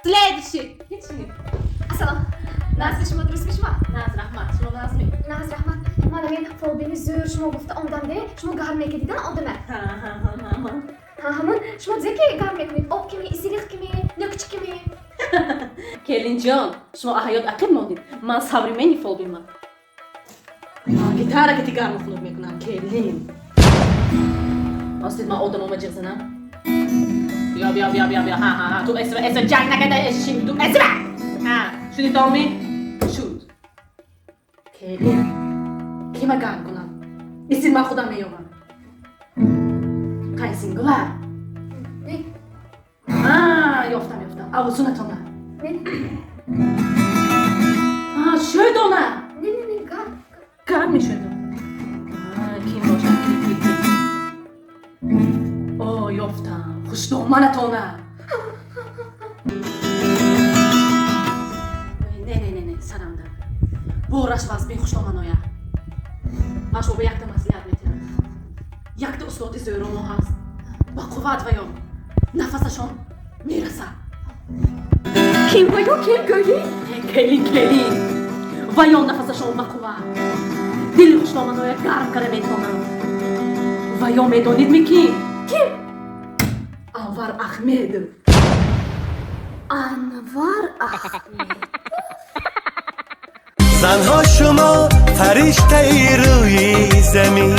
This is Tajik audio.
Следующий. Assalom. Nasıl şuma duruşmuş mu? Naz rahmat. Şunu nazmi. Naz rahmat. Mana men folbeni zür şuma gufta ondan de şuma garmek edidan odama. Ha. Hamın şuma zeki garmek mi? Ok kimi, isilik kimi, nökçü kimi. Kelinjon. Şunu ahayot akıl mondin. Man sabrimeni fol bima. Gitara kiti garmu flug mekunam. Kelin. Aslit ma odam oma cihzana. Ya. Ha. Tu esra jayna kada şimdi tu esra. Ha. Şunu tommi. Shoot. Kelin. Kima gan kunam. İsin ma khuda me yoga. Kay singular. Ne? Yoftam. Avuzuna tona. Ne? Şöyle ona. Ne? Gar. Gar mı şöyle? Kim boşan kim. Yoftam. Huştu mana tona. Ne, saramda. Bu uğraşmaz bir huştu ya. Maş o bu yakta masliyat metin. Yakta uslot izliyorum o has. Bak kuvat vayom. Nafasa şon. Mirasa. Kim vayo kim gölü? Kelin. Vayom nafasa şon bak kuvat. Dili huştu ya garm kare betona. Vayom edonid mi kim? Kim? Anvar Ahmed. Anvar Ahmed. زنها شما فرشته روی زمین